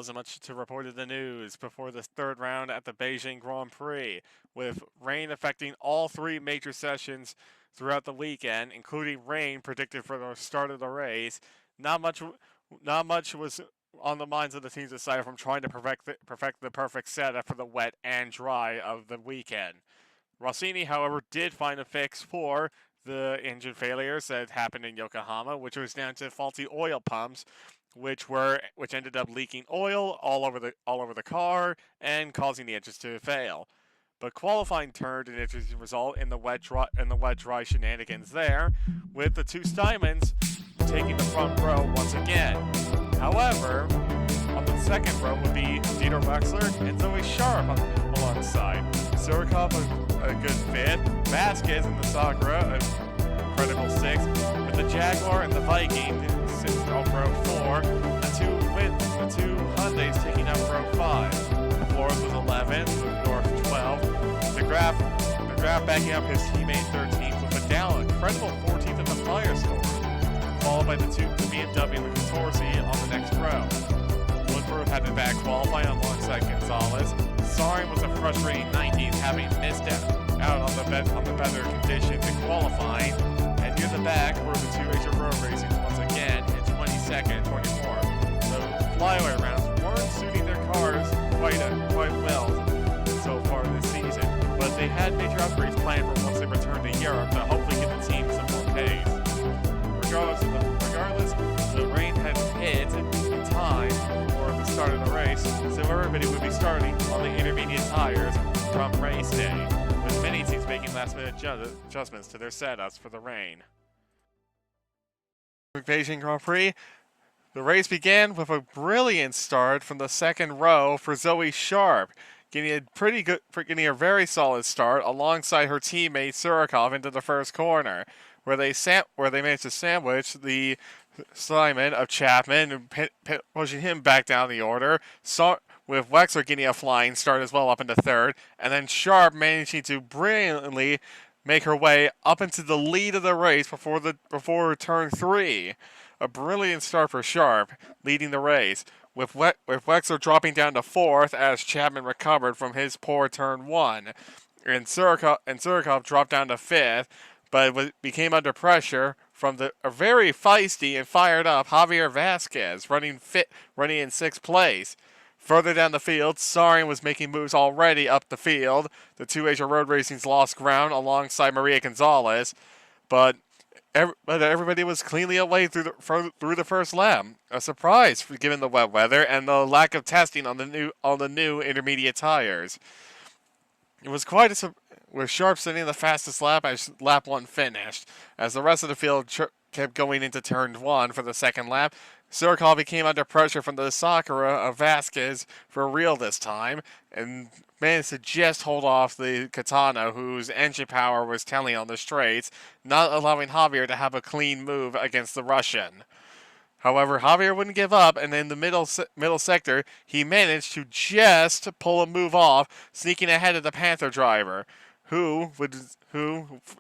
wasn't much to report in the news before the third round at the Beijing Grand Prix, with rain affecting all three major sessions throughout the weekend, including rain predicted for the start of the race. Not much, not much was on the minds of the teams aside from trying to perfect the perfect setup for the wet and dry of the weekend. Rossini, however, did find a fix for the engine failures that happened in Yokohama, which was down to faulty oil pumps, which ended up leaking oil all over the car and causing the engines to fail. But qualifying turned an interesting result in the wet dry shenanigans there, with the two Steimans taking the front row once again. However, on the second row would be Dieter Wexler and Zoe Sharp alongside. Surikov a good fifth, Vasquez in the Sakura a credible sixth, with the Jaguar and the Viking sitting on row 4, the two Hyundais taking up row 5. The fourth was 11, with North 12. The Graf backing up his teammate 13th with a down incredible 14th in the Firestone, followed by the BMW and the Torsi on the next row. Woodford had to back qualify alongside Gonzalez. Sarin was a frustrating 19th, having missed out on the better conditions in qualifying. And near the back were the two Asia Road Racing once again in 22nd and 24. The flyaway rounds weren't suiting their cars quite well so far this season, but they had major upgrades planned for once they returned to Europe to hopefully give the team some more pace. Regardless, the rain had hit in time for the start of the race, so everybody would be starting on the intermediate tires from race day, with many teams making last-minute adjustments to their setups for the rain. Beijing Grand Prix. The race began with a brilliant start from the second row for Zoe Sharp, getting a very solid start alongside her teammate Surikov into the first corner, where they managed to sandwich the Simon of Chapman, pushing him back down the order. With Wexler getting a flying start as well up into third, and then Sharp managing to brilliantly make her way up into the lead of the race before turn 3. A brilliant start for Sharp, leading the race, with Wexler dropping down to 4th as Chapman recovered from his poor turn 1. And Surikov dropped down to 5th, but became under pressure from a very feisty and fired up Javier Vasquez, running in 6th place. Further down the field, Sarin was making moves already up the field. The two Asia Road Racings lost ground alongside Maria Gonzalez, but everybody was cleanly away through the first lap. A surprise given the wet weather and the lack of testing on the new intermediate tires. It was quite with Sharp sitting the fastest lap as lap 1 finished. As the rest of the field kept going into turn 1 for the second lap, Surikov became under pressure from the Sakura of Vasquez for real this time, and managed to just hold off the Katana, whose engine power was telling on the straights, not allowing Javier to have a clean move against the Russian. However, Javier wouldn't give up, and in the middle sector, he managed to just pull a move off, sneaking ahead of the Panther driver, who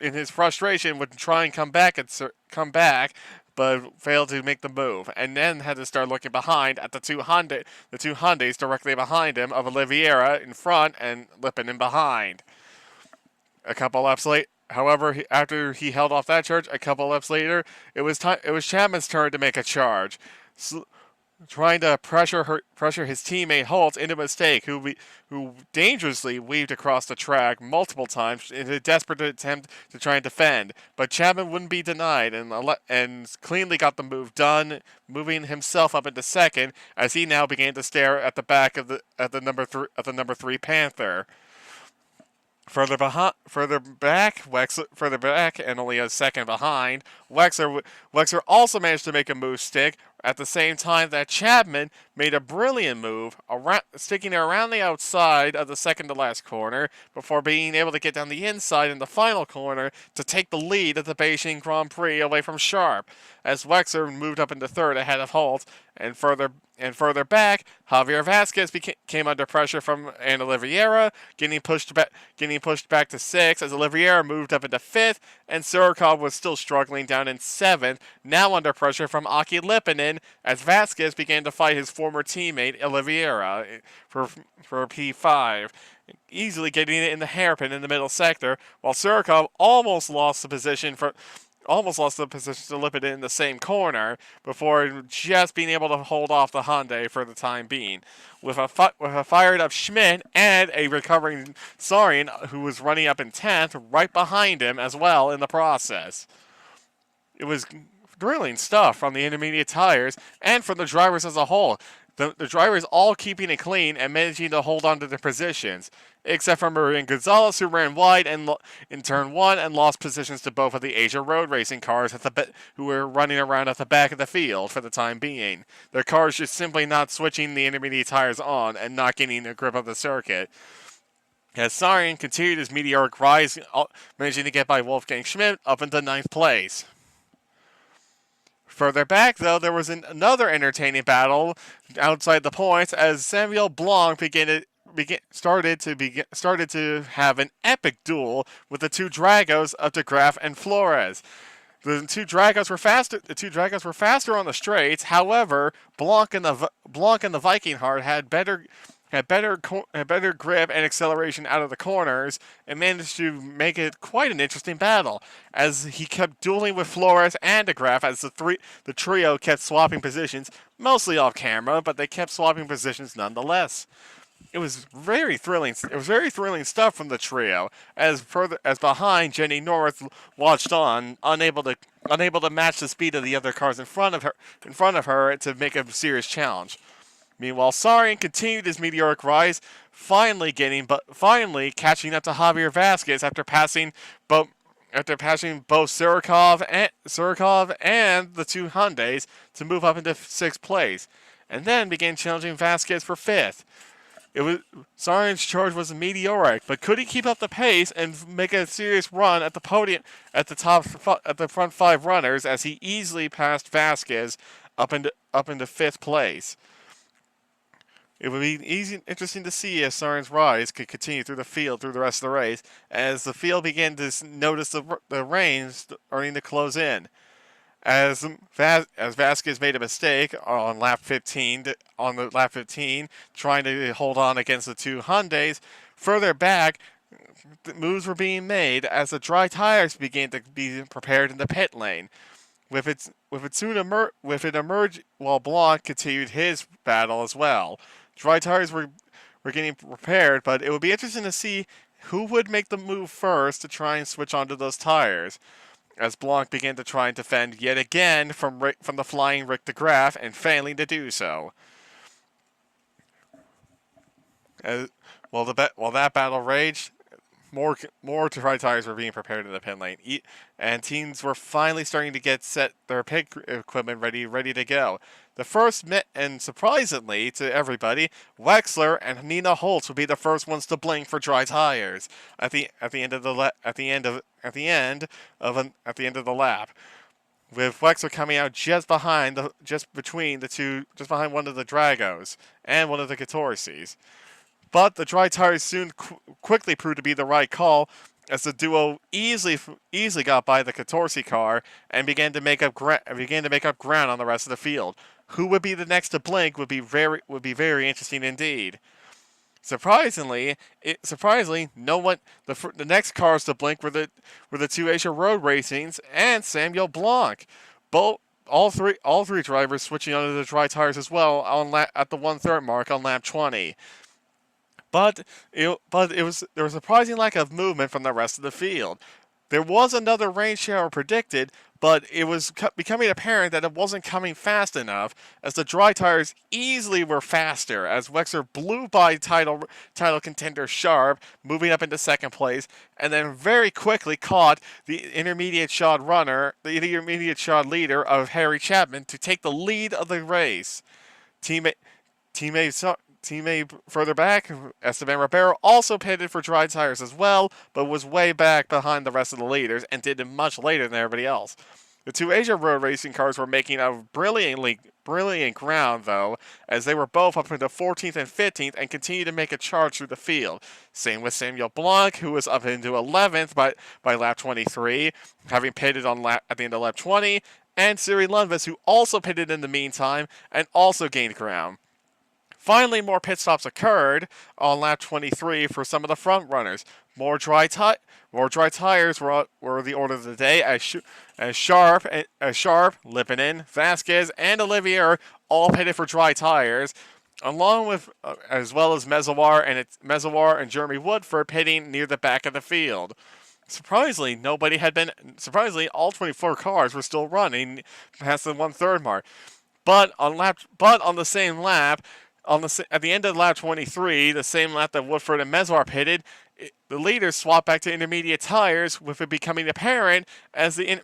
in his frustration would try and come back, but failed to make the move, and then had to start looking behind at the two Hyundais directly behind him, of Oliveira in front and Lippin in behind. A couple laps late. However, after he held off that charge, a couple laps later, it was Chapman's turn to make a charge, trying to pressure his teammate Holtz into a mistake, who dangerously weaved across the track multiple times in a desperate attempt to try and defend. But Chapman wouldn't be denied, and cleanly got the move done, moving himself up into second as he now began to stare at the back of the number 3 Panther. Further back, and only a second behind, Wexler also managed to make a move stick at the same time that Chapman made a brilliant move, sticking around the outside of the second to last corner before being able to get down the inside in the final corner to take the lead at the Beijing Grand Prix away from Sharp, as Wexler moved up into third ahead of Holt, and further And further back, Javier Vasquez came under pressure from an Oliveira, getting pushed back to 6th as Oliveira moved up into 5th, and Surikov was still struggling down in 7th, now under pressure from Aki Lipinen as Vasquez began to fight his former teammate Oliveira for P5, easily getting it in the hairpin in the middle sector, while Surikov almost lost the position to Lipiden in the same corner before just being able to hold off the Hyundai for the time being. With a fired up Schmidt and a recovering Sarin who was running up in 10th right behind him as well in the process. It was thrilling stuff from the intermediate tires and from the drivers as a whole. The drivers all keeping it clean and managing to hold on to their positions, except for Marin Gonzalez, who ran wide in turn 1 and lost positions to both of the Asia Road Racing cars who were running around at the back of the field for the time being. Their cars just simply not switching the intermediate tires on and not getting a grip of the circuit. As Sarin continued his meteoric rise, managing to get by Wolfgang Schmidt up into 9th place. Further back, though, there was another entertaining battle outside the points as Samuel Blanc started to have an epic duel with the two Dragos of De Graaf and Flores. The two Dragos were faster on the straights. However, Blanc and the Viking Heart had better grip and acceleration out of the corners and managed to make it quite an interesting battle as he kept dueling with Flores and De Graaf as the trio kept swapping positions, mostly off camera, but they kept swapping positions nonetheless. It was very thrilling. It was very thrilling stuff from the trio. As behind, Jenny North watched on, unable to match the speed of the other cars in front of her to make a serious challenge. Meanwhile, Sarin continued his meteoric rise, finally catching up to Javier Vasquez after passing both Surikov and the two Hyundais to move up into 6th place, and then began challenging Vasquez for 5th. Sarin's charge was meteoric, but could he keep up the pace and make a serious run at the podium at the front 5 runners as he easily passed Vasquez up into 5th place? It would be interesting to see if Sarin's rise could continue through the rest of the race, as the field began to notice the rain starting to close in. As Vasquez made a mistake on lap 15, trying to hold on against the two Hyundais, further back, moves were being made as the dry tires began to be prepared in the pit lane. With it emerged while Blanc continued his battle as well. Dry tires were getting prepared, but it would be interesting to see who would make the move first to try and switch onto those tires, as Blanc began to try and defend yet again from the flying Rick de Graaf and failing to do so. While that battle raged, more dry tires were being prepared in the pit lane, and teams were finally starting to get their pit equipment ready to go. The first, and surprisingly to everybody, Wexler and Nina Holtz would be the first ones to blink for dry tires at the end of the lap, with Wexler coming out just behind one of the Dragos and one of the Catorces. But the dry tires soon quickly proved to be the right call, as the duo easily got by the Catorce car and began to make up ground on the rest of the field. Who would be the next to blink would be very interesting indeed. Surprisingly, no one. The next cars to blink were the two Asia Road Racings and Samuel Blanc. All three drivers switching onto the dry tires as well at the 1/3 mark on lap 20. But there was a surprising lack of movement from the rest of the field. There was another rain shower predicted, but it was becoming apparent that it wasn't coming fast enough, as the dry tires easily were faster, as Wexler blew by title contender Sharp, moving up into 2nd place, and then very quickly caught the intermediate shod leader of Harry Chapman to take the lead of the race. Teammate further back, Esteban Ribeiro, also pitted for dry tires as well, but was way back behind the rest of the leaders and did it much later than everybody else. The two Asia Road Racing cars were making a brilliantly brilliant ground, though, as they were both up into 14th and 15th and continued to make a charge through the field. Same with Samuel Blanc, who was up into 11th by lap 23, having pitted at the end of lap 20, and Siri Lundqvist, who also pitted in the meantime and also gained ground. Finally, more pit stops occurred on lap 23 for some of the front runners. More dry tires were the order of the day as Sharp, Lipinen, Vasquez, and Olivier all pitted for dry tires, along with as well as Mezoir and Jeremy Woodford pitting near the back of the field. Surprisingly, all 24 cars were still running past the 1/3 mark. But on the same lap, at the end of lap 23, the same lap that Woodford and Mezoir pitted, the leaders swapped back to intermediate tires, with it becoming apparent as the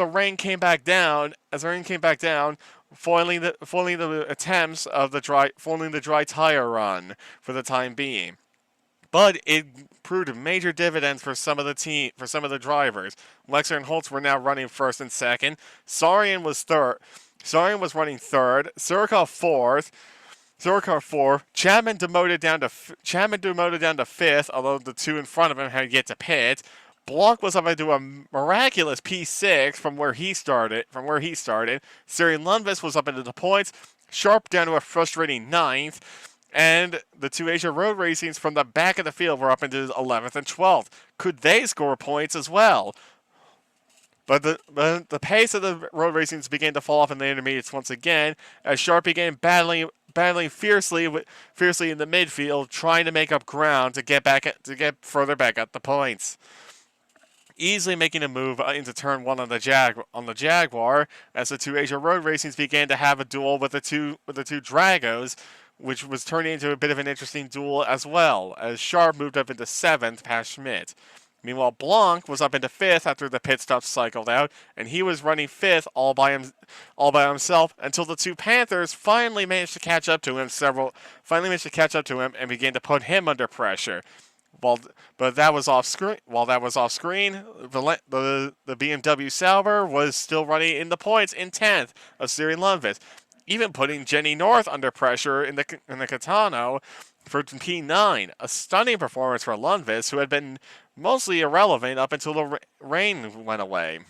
rain came back down, foiling the attempts of the dry tire run for the time being. But it proved major dividends for some of the drivers. Lexer and Holtz were now running first and second. Sarian was running third. Surikov fourth. Chapman demoted down to fifth, although the two in front of him had yet to pit. Blanc was up into a miraculous P6 from where he started. Siri Lundqvist was up into the points. Sharp down to a frustrating ninth. And the two Asia Road Racings from the back of the field were up into 11th and 12th. Could they score points as well? But the pace of the road racings began to fall off in the intermediates once again, as Sharp began battling fiercely in the midfield, trying to make up ground to get further back at the points. Easily making a move into turn one on the Jaguar, as the two Asia Road Racings began to have a duel with the two Dragos, which was turning into a bit of an interesting duel as well, as Sharp moved up into 7th past Schmidt. Meanwhile, Blanc was up into 5th after the pit stops cycled out, and he was running 5th all by himself until the two Panthers finally managed to catch up to him and began to put him under pressure. But that was off screen. While that was off screen, the BMW Sauber was still running in the points in 10th of Siri Lundqvist, even putting Jenny North under pressure in the Catano for P9. A stunning performance for Lundqvist, who had been mostly irrelevant up until the rain went away.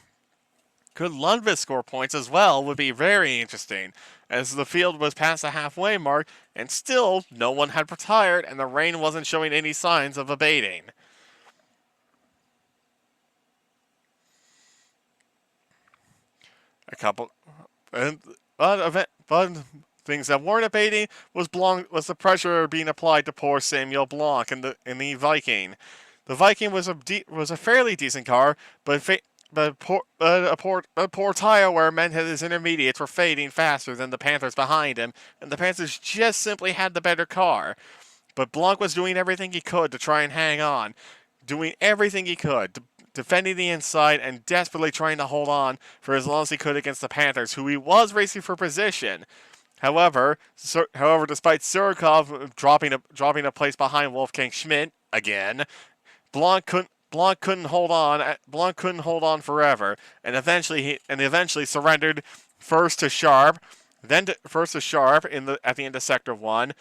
Could Lundqvist score points as well would be very interesting, as the field was past the halfway mark and still no one had retired and the rain wasn't showing any signs of abating. But things that weren't abating was the pressure being applied to poor Samuel Blanc in the Viking. The Viking was a fairly decent car, but a poor tire wear meant that his intermediates were fading faster than the Panthers behind him, and the Panthers just simply had the better car. But Blanc was doing everything he could to try and hang on, defending the inside and desperately trying to hold on for as long as he could against the Panthers, who he was racing for position. However, despite Surikov dropping a place behind Wolfgang Schmidt again, Blanc couldn't hold on forever, and eventually surrendered first to Sharp at the end of Sector 1.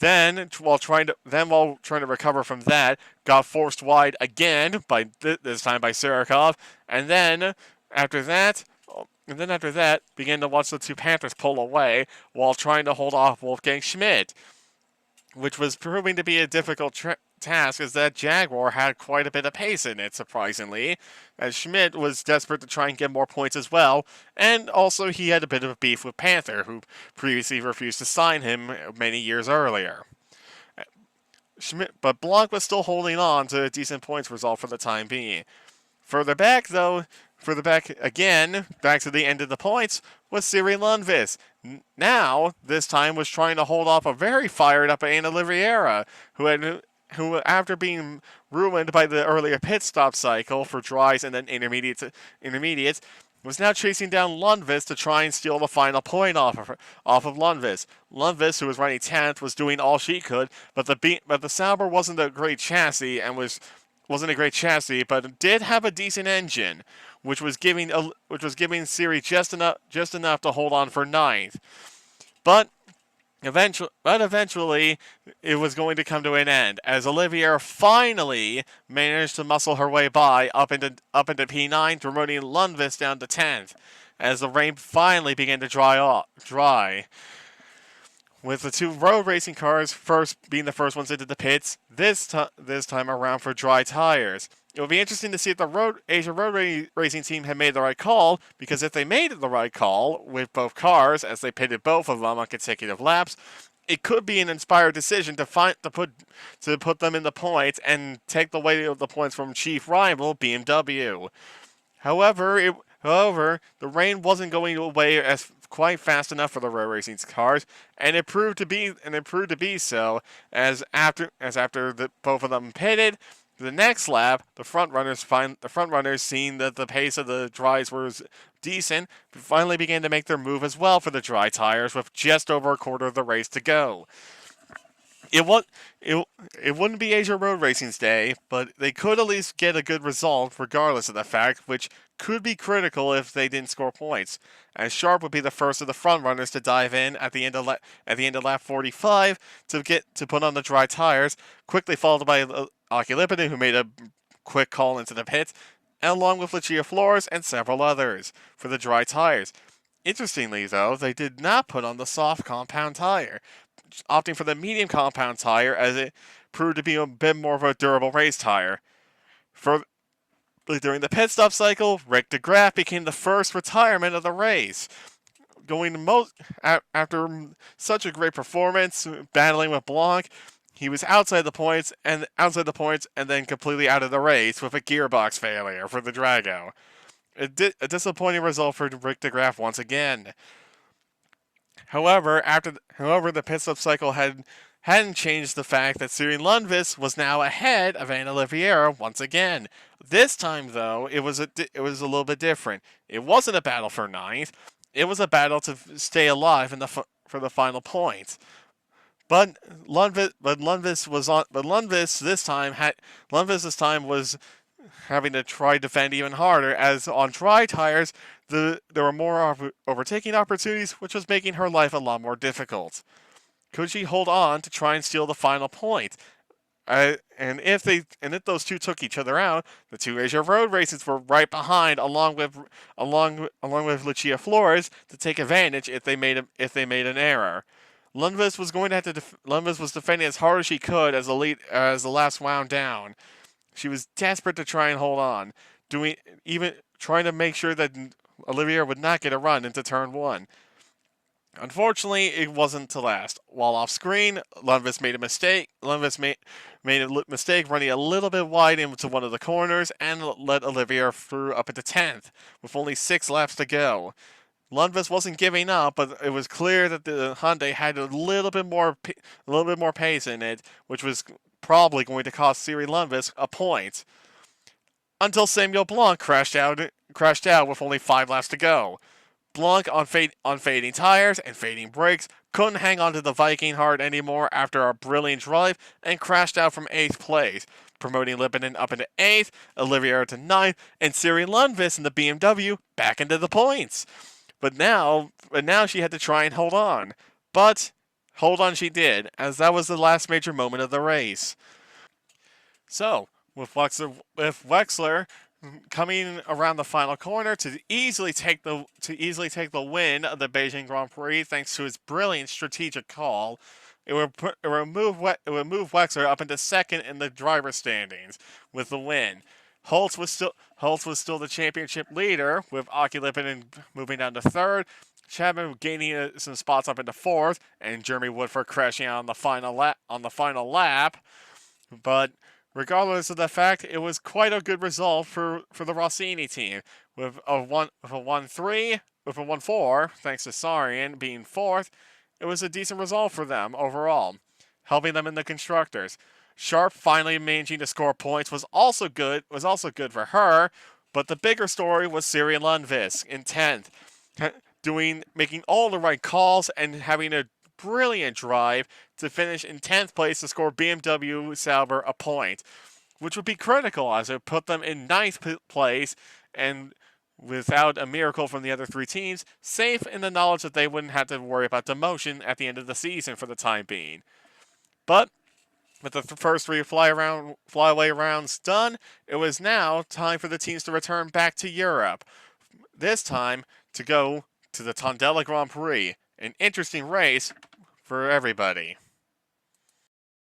Then, while trying to recover from that, got forced wide again this time by Surikov, and then after that, began to watch the two Panthers pull away while trying to hold off Wolfgang Schmidt, which was proving to be a difficult task, as that Jaguar had quite a bit of pace in it, surprisingly, as Schmidt was desperate to try and get more points as well, and also he had a bit of a beef with Panther, who previously refused to sign him many years earlier. But Blanc was still holding on to a decent points result for the time being. Further back again, back to the end of the points, was Siri Lundqvist. Now, this time, was trying to hold off a very fired up Ana Oliveira, who, after being ruined by the earlier pit stop cycle for dries and then intermediates, was now chasing down Lundqvist to try and steal the final point off of Lundqvist. Lundqvist, who was running 10th, was doing all she could, but the Sauber wasn't a great chassis and was wasn't a great chassis, but it did have a decent engine, which was giving Siri just enough to hold on for ninth. But eventually, it was going to come to an end as Olivier finally managed to muscle her way by up into P9, promoting Lundqvist down to 10th. As the rain finally began to dry, with the two road racing cars first being the first ones into the pits. This time around for dry tires. It will be interesting to see if the Asia Racing team had made the right call, because if they made the right call with both cars, as they pitted both of them on consecutive laps, it could be an inspired decision to put them in the points and take the weight of the points from chief rival BMW. However, the rain wasn't going away as quite fast enough for the road racing cars, and it proved to be so. As after both of them pitted, the next lap, the front runners, seeing that the pace of the dries was decent, finally began to make their move as well for the dry tires, with just over a quarter of the race to go. It was it wouldn't be Asia Road Racing's day, but they could at least get a good result regardless of the fact, which could be critical if they didn't score points. As Sharp would be the first of the front runners to dive in at the end of lap 45 to put on the dry tires, quickly followed by Aki Lipinen, who made a quick call into the pits, along with Lucia Flores and several others for the dry tires. Interestingly, though, they did not put on the soft compound tire, opting for the medium compound tire as it proved to be a bit more of a durable race tire. During the pit stop cycle, Rick DeGraff became the first retirement of the race, after such a great performance, battling with Blanc. He was outside the points, and then completely out of the race with a gearbox failure for the Drago. A disappointing result for Rick DeGraff once again. However, the pit stop cycle hadn't changed the fact that Siri Lundqvist was now ahead of Anna Oliveira once again. This time, though, it was a little bit different. It wasn't a battle for ninth. It was a battle to stay alive for the final points. But Lundqvist this time was having to try to defend even harder, as on dry tires, there were more overtaking opportunities, which was making her life a lot more difficult. Could she hold on to try and steal the final point? And if those two took each other out, the two Asia Road races were right behind, along with Lucia Flores, to take advantage if they made an error. Lundqvist was defending as hard as she could as the last wound down. She was desperate to try and hold on, trying to make sure that Olivier would not get a run into turn one. Unfortunately, it wasn't to last. While off screen, Lundqvist made a mistake. Made a mistake running a little bit wide into one of the corners and let Olivier through up into 10th with only 6 laps to go. Lundqvist wasn't giving up, but it was clear that the Hyundai had a little bit more pace in it, which was probably going to cost Siri Lundqvist a point. Until Samuel Blanc crashed out with only 5 laps to go. Blanc, on fading tires and fading brakes, couldn't hang on to the Viking hard anymore after a brilliant drive and crashed out from 8th place, promoting Lipinen up into 8th, Olivier to 9th, and Siri Lundqvist in the BMW back into the points. But now she had to try and hold on. But hold on she did, as that was the last major moment of the race. So, with Wexler coming around the final corner to easily take the win of the Bejing Grand Prix, thanks to his brilliant strategic call, it would move Wexler up into second in the driver's standings with the win. Holtz was still the championship leader, with Aki Lipinen moving down to third, Chapman gaining some spots up into fourth, and Jeremy Woodford crashing out on the final lap. But regardless of the fact, it was quite a good result for the Rossini team, with a 1-4, thanks to Sarian being fourth. It was a decent result for them overall, helping them in the constructors. Sharp finally managing to score points was also good for her, but the bigger story was Siri Lundqvist in 10th, making all the right calls and having a brilliant drive to finish in 10th place to score BMW Sauber a point, which would be critical as it put them in ninth place and without a miracle from the other three teams, safe in the knowledge that they wouldn't have to worry about demotion at the end of the season for the time being. But with the first three flyaway rounds done, it was now time for the teams to return back to Europe. This time to go to the Tondela Grand Prix, an interesting race for everybody.